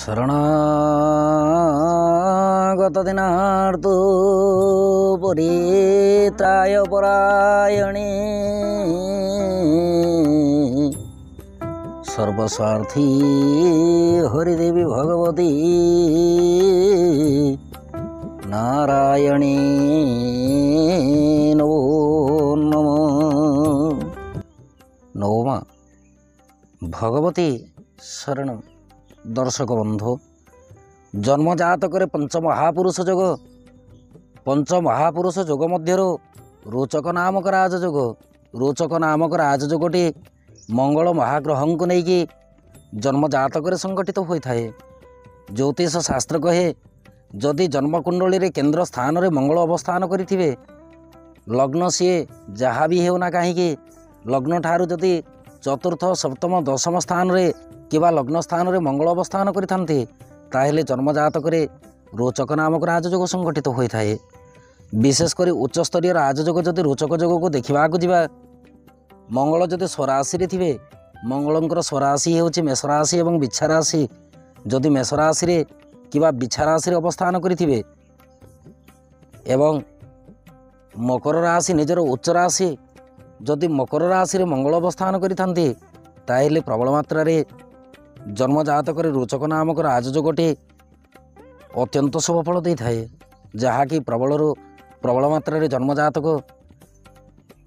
शरणागत दिनार्तु परित्राय परायणे सर्वस्वार्थी हरिदेवी भगवती नारायणी नमो नमः। नवमा भगवती शरण। दर्शक बंधु, जन्म जातक पंच महापुरुष जोग, पंच महापुरुष जोग मध्य रोचक नामक राजयोग, रोचक नामक राजयोगटी मंगल महाग्रह को लेकिन जन्म जातक संगठित होता है। ज्योतिष शास्त्र कहे जदि जन्मकुंडली केंद्र स्थान रे मंगल अवस्थान करिथिबे, लग्न सी जहाँ भी होना कहीं लग्न ठारू जदि चतुर्थ सप्तम दशम स्थान रे किबा लग्न स्थान रे मंगल अवस्थान करिथान्ते ताहेले जन्म जातक रोचक नामक राजयोग संगठित होता है। विशेषकर उच्चस्तरीय राजयोग जदि रोचक जोग को देखा जावा, मंगल जदि स्वराशि थे, मंगलंकर स्वराशि होछि मेष राशि एवं बिच्छा राशि, जदि मेष राशि रे किबा बिच्छा राशि अवस्थान करिथिबे एवं मकर राशि निजर उच्च राशि जदि मकर राशि रे मंगल अवस्थान करिथान्ते ताहेले प्रबल मात्रा रे जन्म जातक रोचक नामक राजयोगटी अत्यंत शुभ फल दे थाए, जहाँकि प्रबल मात्रा रे जन्म जातक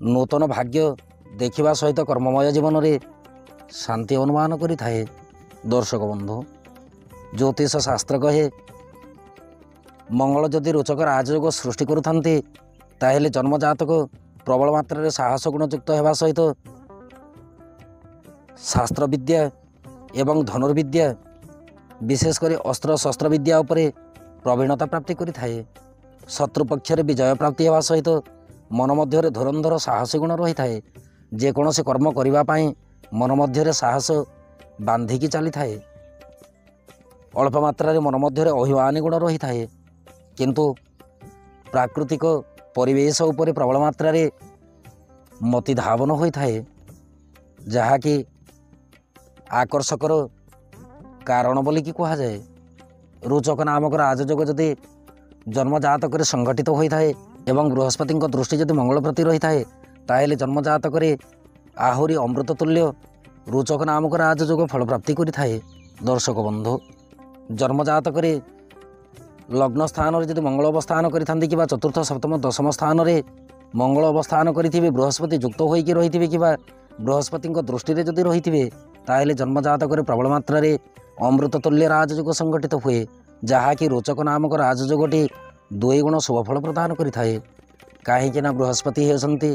नूतन भाग्य देखा सहित कर्ममय जीवन में शांति अनुमान करि थाए। दर्शक बंधु, ज्योतिष शास्त्र कहे मंगल जदि रोचक राजयोग सृष्टि करुथान्ते ताहेले जन्म जातक प्रबल मात्रा रे साहस गुणयुक्त होगा सहित शास्त्र विद्या एवं धनुर्विद्या विशेषकर अस्त्र शस्त्र विद्या उपरे प्रवीणता प्राप्ति करि थाए। शत्रु पक्ष विजय प्राप्ति होगा सहित मन मध्य धुरंधर साहसी गुण रही थाए। जेकोसी कर्म करने मन मध्य साहस बांधिकी चली थाए। अल्प मात्रा मन मध्य अभिमानी गुण रही थाए, किंतु प्राकृतिक परिवेश उपरे प्रबल मात्रा मति धावन होता है, जहाँकि आकर्षकर कारण बोली कह जाए। रोचक नामक राजयोग जदि जन्म जातक संगठित होता है एवं बृहस्पति दृष्टि जदि मंगल प्रति रही है ताहेले जन्म जातक आहुरी अमृत तुल्य रोचक नामक राजयोग फल प्राप्ति करि थाए। दर्शक बंधु, जन्म जातक लग्न स्थान जदि मंगल अवस्थान करिथान्ते कि चतुर्थ सप्तम दशम स्थान रे मंगल अवस्थान करिथिबे, बृहस्पति युक्त होइकी रहिथिबे कि बृहस्पति दृष्टि रे जदि रहिथिबे ताहेले जन्म जातक प्रबल मात्रा रे अमृत तुल्य राजयोग संगठित हुए, जहाँकि रोचक नामक राजयोगटी दुई गुण शुभ फल प्रदान करिथाए। कहीं बृहस्पति होती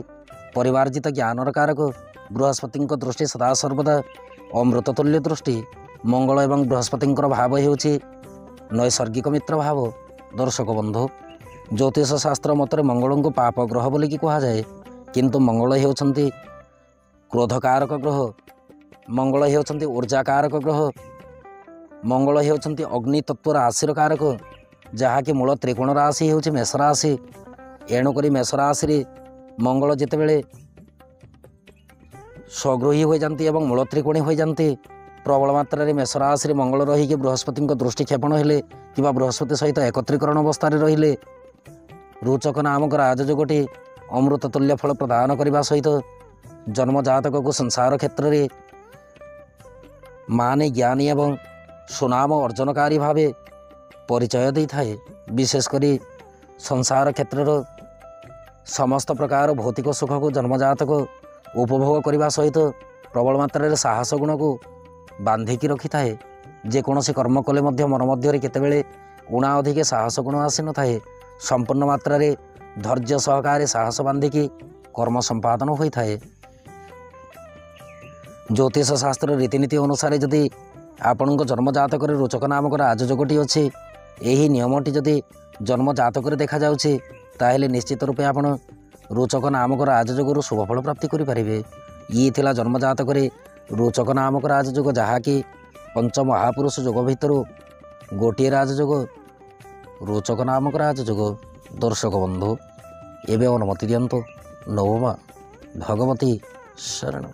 परिवारजित ज्ञानर कारक। बृहस्पति दृष्टि सदा सर्वदा अमृत तुल्य दृष्टि। मंगल एवं बृहस्पति भाव होछि नैसर्गिक मित्र भाव। दर्शक बंधु, ज्योतिष शास्त्र मतर मंगल को पाप ग्रह बोली कह जाए, किंतु मंगल होती क्रोधकारक ग्रह, मंगल होती ऊर्जा कारक ग्रह, मंगल होती अग्नि तत्व राशि कारक, जहाँकि मूल त्रिकोण राशि होछि मेष राशि। एणुक मेष राशि मंगल जितेबले स्वगृही हो जाती एवं मूल त्रिकोणी हो जाती, प्रबल मात्रा मेष राशि मंगल रहीकि बृहस्पति दृष्टि क्षेपण हेले कि बृहस्पति सहित एकत्रीकरण अवस्था रहिले रोचक नामक राजयोगटी अमृत तुल्य फल प्रदान करने सहित जन्म जातक को संसार क्षेत्र में माने ज्ञानी एवं सुनाम अर्जनकारी भाव परिचय दे थाए। विशेषकर संसार क्षेत्र समस्त प्रकार भौतिक सुख को जन्म जातक उपभोग करने सहित प्रबल मात्रा साहस गुण को बांधिकी रखि थाए। जेकोसी कर्म कले मन मध्य केतेबेले उणा अधिक साहस गुण आसी न थाए। संपूर्ण मात्रा धैर्य सहकारे साहस बांधिकी कर्म संपादन होता है। ज्योतिष शास्त्र रीतिनीति अनुसार जदि आपण जन्म जातक रोचक नामक राजयोगटी अच्छी, यही नियमटी जदि जन्म जातक देखा जाउछि ताहेले निश्चित रूपे आपण रोचक नामक राजयोगर शुभफल प्राप्ति करें। ये थिला जन्म जातक रोचक नामक राजयोग, जहाँकि पंच महापुरुष जोग भितर गोटे राजयोग रोचक नामक राजयोग। दर्शक बंधु, एवं अनुमति दियंतु। नवमा भगवती शरण।